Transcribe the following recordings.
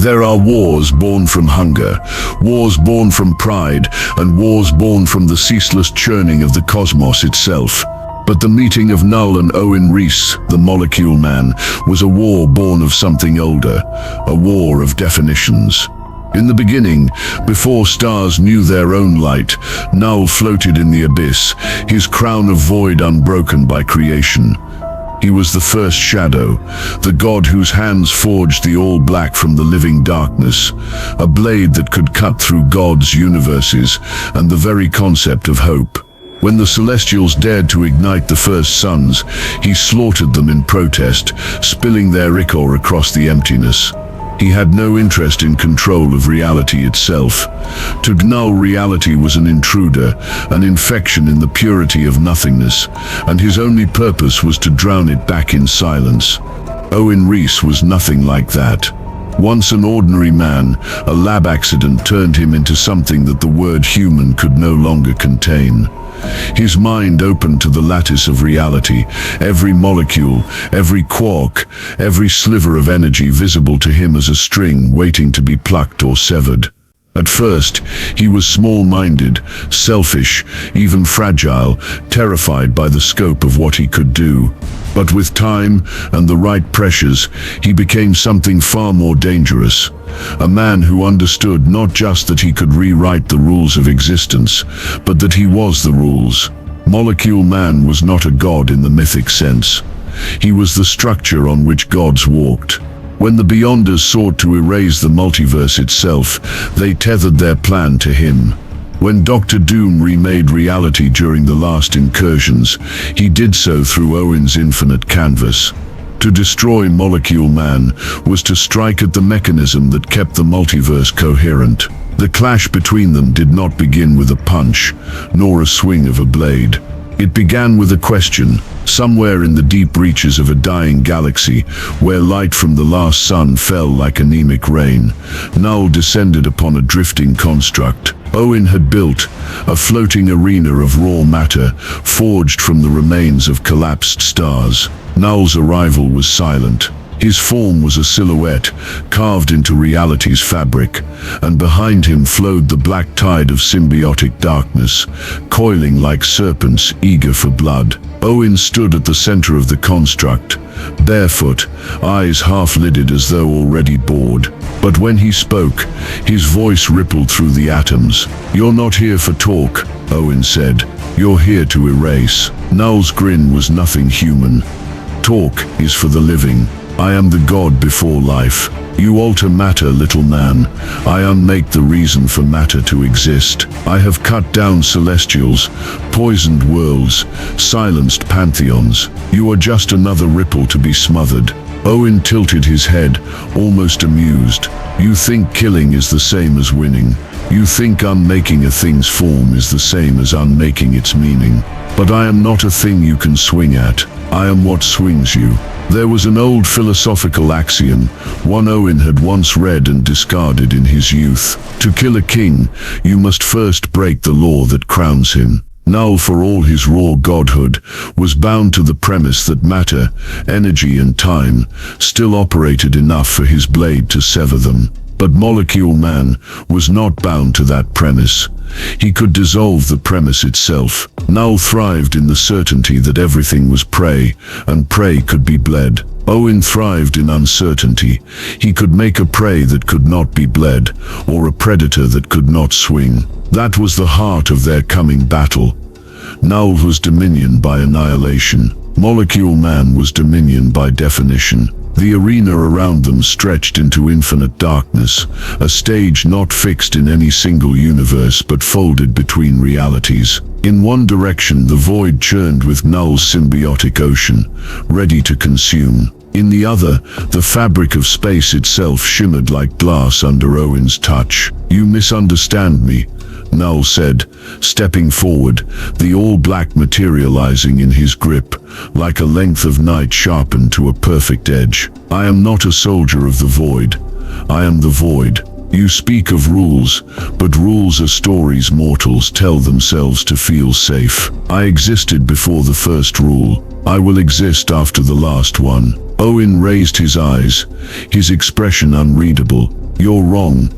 There are wars born from hunger, wars born from pride, and wars born from the ceaseless churning of the cosmos itself. But the meeting of Knull and Owen Reese, the Molecule Man, was a war born of something older, a war of definitions. In the beginning, before stars knew their own light, Knull floated in the abyss, his crown of void unbroken by creation. He was the first shadow, the god whose hands forged the all-black from the living darkness, a blade that could cut through gods, universes, and the very concept of hope. When the Celestials dared to ignite the first suns, he slaughtered them in protest, spilling their ichor across the emptiness. He had no interest in control of reality itself. To Knull, reality was an intruder, an infection in the purity of nothingness, and his only purpose was to drown it back in silence. Owen Reese was nothing like that. Once an ordinary man, a lab accident turned him into something that the word human could no longer contain. His mind opened to the lattice of reality, every molecule, every quark, every sliver of energy visible to him as a string waiting to be plucked or severed. At first, he was small-minded, selfish, even fragile, terrified by the scope of what he could do. But with time and the right pressures, he became something far more dangerous. A man who understood not just that he could rewrite the rules of existence, but that he was the rules. Molecule Man was not a god in the mythic sense. He was the structure on which gods walked. When the Beyonders sought to erase the multiverse itself, they tethered their plan to him. When Dr. Doom remade reality during the last incursions, he did so through Owen's infinite canvas. To destroy Molecule Man was to strike at the mechanism that kept the multiverse coherent. The clash between them did not begin with a punch, nor a swing of a blade. It began with a question. Somewhere in the deep reaches of a dying galaxy, where light from the last sun fell like anemic rain, Knull descended upon a drifting construct. Owen had built a floating arena of raw matter, forged from the remains of collapsed stars. Knull's arrival was silent. His form was a silhouette, carved into reality's fabric, and behind him flowed the black tide of symbiotic darkness, coiling like serpents eager for blood. Owen stood at the center of the construct, barefoot, eyes half-lidded as though already bored. But when he spoke, his voice rippled through the atoms. "You're not here for talk," Owen said. "You're here to erase." Knull's grin was nothing human. "Talk is for the living. I am the god before life. You alter matter, little man. I unmake the reason for matter to exist. I have cut down celestials, poisoned worlds, silenced pantheons. You are just another ripple to be smothered." Owen tilted his head, almost amused. "You think killing is the same as winning. You think unmaking a thing's form is the same as unmaking its meaning. But I am not a thing you can swing at. I am what swings you." There was an old philosophical axiom, one Owen had once read and discarded in his youth. To kill a king, you must first break the law that crowns him. Knull, for all his raw godhood, was bound to the premise that matter, energy and time still operated enough for his blade to sever them. But Molecule Man was not bound to that premise. He could dissolve the premise itself. Knull thrived in the certainty that everything was prey, and prey could be bled. Owen thrived in uncertainty. He could make a prey that could not be bled, or a predator that could not swing. That was the heart of their coming battle. Knull was dominion by annihilation. Molecule Man was dominion by definition. The arena around them stretched into infinite darkness, a stage not fixed in any single universe but folded between realities. In one direction, the void churned with Knull's symbiotic ocean, ready to consume. In the other, the fabric of space itself shimmered like glass under Owen's touch. "You misunderstand me," Knull said, stepping forward, the all-black materializing in his grip, like a length of night sharpened to a perfect edge. "I am not a soldier of the void. I am the void. You speak of rules, but rules are stories mortals tell themselves to feel safe. I existed before the first rule. I will exist after the last one." Owen raised his eyes, his expression unreadable. You're wrong.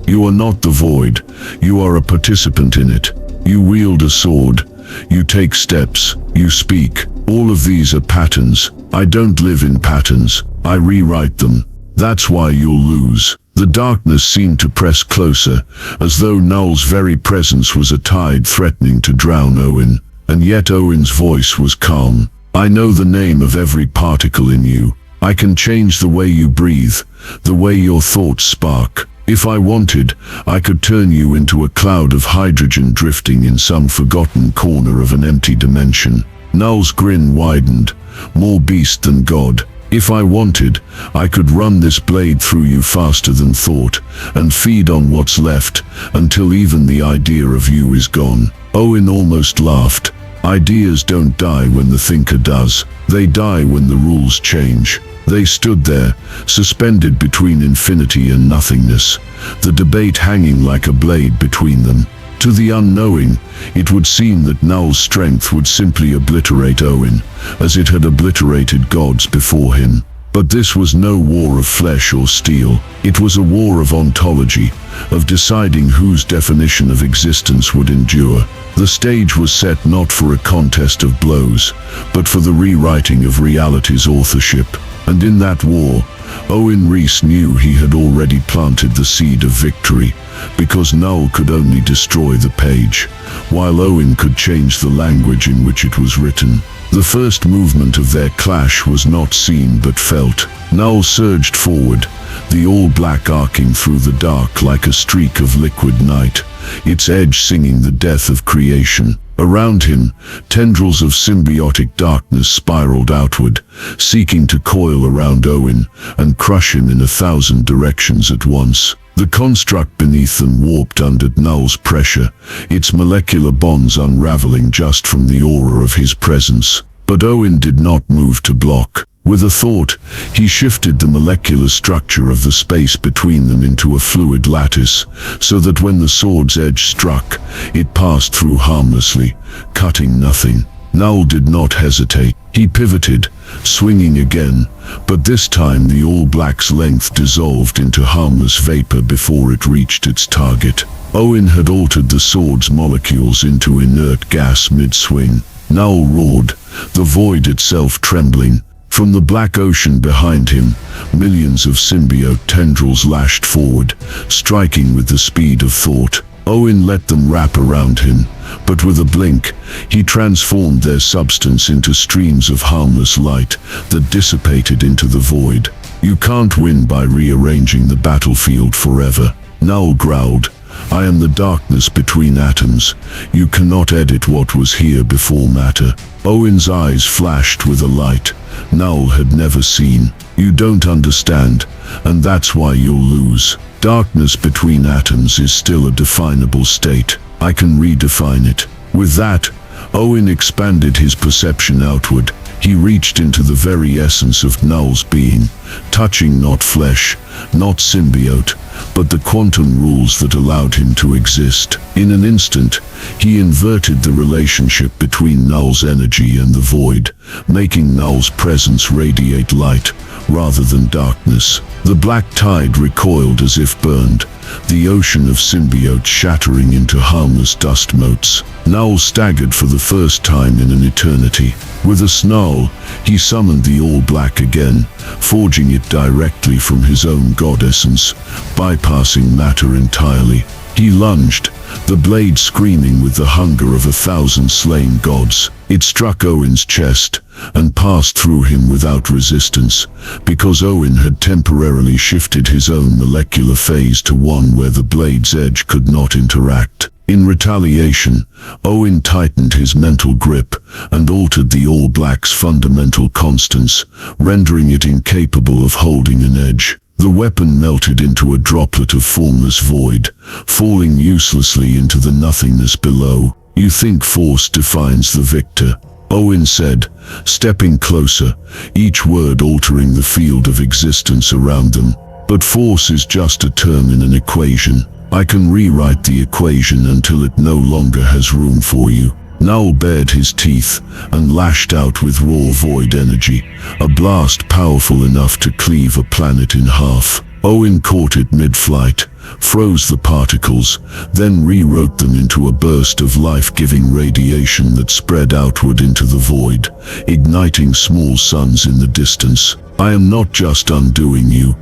You are not the void. You are a participant in it. You wield a sword. You take steps. You speak. All of these are patterns. I don't live in patterns. I rewrite them. That's why you'll lose. The darkness seemed to press closer, as though Knull's very presence was a tide threatening to drown Owen. And yet Owen's voice was calm. I know the name of every particle in you. I can change the way you breathe, the way your thoughts spark. If I wanted, I could turn you into a cloud of hydrogen drifting in some forgotten corner of an empty dimension. Knull's grin widened, more beast than god. If I wanted, I could run this blade through you faster than thought, and feed on what's left, until even the idea of you is gone. Owen almost laughed. Ideas don't die when the thinker does. They die when the rules change. They stood there, suspended between infinity and nothingness, the debate hanging like a blade between them. To the unknowing, it would seem that Knull's strength would simply obliterate Owen, as it had obliterated gods before him. But this was no war of flesh or steel. It was a war of ontology, of deciding whose definition of existence would endure. The stage was set not for a contest of blows, but for the rewriting of reality's authorship. And in that war, Owen Reese knew he had already planted the seed of victory, because Knull could only destroy the page, while Owen could change the language in which it was written. The first movement of their clash was not seen but felt. Knull surged forward, the all-black arcing through the dark like a streak of liquid night, its edge singing the death of creation. Around him, tendrils of symbiotic darkness spiraled outward, seeking to coil around Owen and crush him in 1,000 directions at once. The construct beneath them warped under Knull's pressure, its molecular bonds unraveling just from the aura of his presence. But Owen did not move to block. With a thought, he shifted the molecular structure of the space between them into a fluid lattice, so that when the sword's edge struck, it passed through harmlessly, cutting nothing. Knull did not hesitate. He pivoted, swinging again, but this time the all-black's length dissolved into harmless vapor before it reached its target. Owen had altered the sword's molecules into inert gas mid-swing. Knull roared, the void itself trembling. From the black ocean behind him, millions of symbiote tendrils lashed forward, striking with the speed of thought. Owen let them wrap around him, but with a blink, he transformed their substance into streams of harmless light that dissipated into the void. You can't win by rearranging the battlefield forever. Knull growled, I am the darkness between atoms. You cannot edit what was here before matter. Owen's eyes flashed with a light Knull had never seen. You don't understand, and that's why you'll lose. Darkness between atoms is still a definable state. I can redefine it. With that, Owen expanded his perception outward. He reached into the very essence of Knull's being, touching not flesh, not symbiote, but the quantum rules that allowed him to exist. In an instant, he inverted the relationship between Knull's energy and the void, making Knull's presence radiate light rather than darkness. The black tide recoiled as if burned, the ocean of symbiotes shattering into harmless dust motes. Knull staggered for the first time in an eternity. With a snarl, he summoned the All-Black again, forging it directly from his own god essence, bypassing matter entirely. He lunged, the blade screaming with the hunger of 1,000 slain gods. It struck Owen's chest, and passed through him without resistance, because Owen had temporarily shifted his own molecular phase to one where the blade's edge could not interact. In retaliation, Owen tightened his mental grip and altered the All-Black's fundamental constants, rendering it incapable of holding an edge. The weapon melted into a droplet of formless void, falling uselessly into the nothingness below. You think force defines the victor, Owen said, stepping closer, each word altering the field of existence around them. But force is just a term in an equation. I can rewrite the equation until it no longer has room for you. Knull bared his teeth and lashed out with raw void energy, a blast powerful enough to cleave a planet in half. Owen caught it mid-flight, froze the particles, then rewrote them into a burst of life-giving radiation that spread outward into the void, igniting small suns in the distance. "I am not just undoing you,"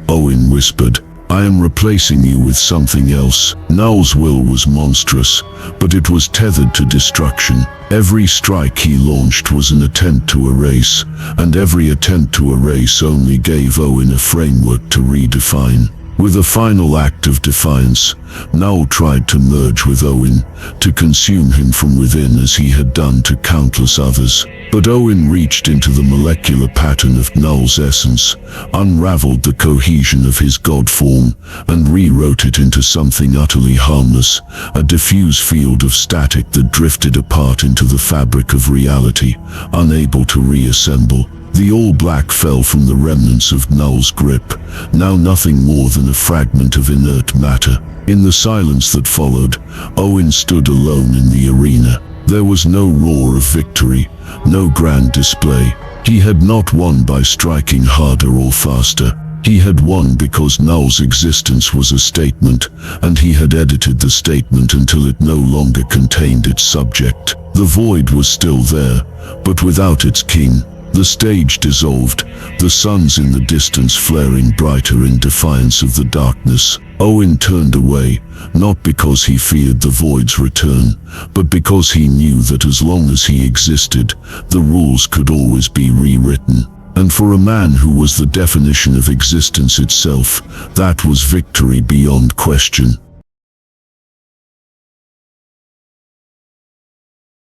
Owen whispered. "I am replacing you with something else." Knull's will was monstrous, but it was tethered to destruction. Every strike he launched was an attempt to erase, and every attempt to erase only gave Owen a framework to redefine. With a final act of defiance, Knull tried to merge with Owen, to consume him from within as he had done to countless others. But Owen reached into the molecular pattern of Knull's essence, unraveled the cohesion of his god form, and rewrote it into something utterly harmless, a diffuse field of static that drifted apart into the fabric of reality, unable to reassemble. The all-black fell from the remnants of Knull's grip, now nothing more than a fragment of inert matter. In the silence that followed, Owen stood alone in the arena. There was no roar of victory, no grand display. He had not won by striking harder or faster. He had won because Knull's existence was a statement, and he had edited the statement until it no longer contained its subject. The void was still there, but without its king. The stage dissolved, the suns in the distance flaring brighter in defiance of the darkness. Owen turned away, not because he feared the void's return, but because he knew that as long as he existed, the rules could always be rewritten. And for a man who was the definition of existence itself, that was victory beyond question.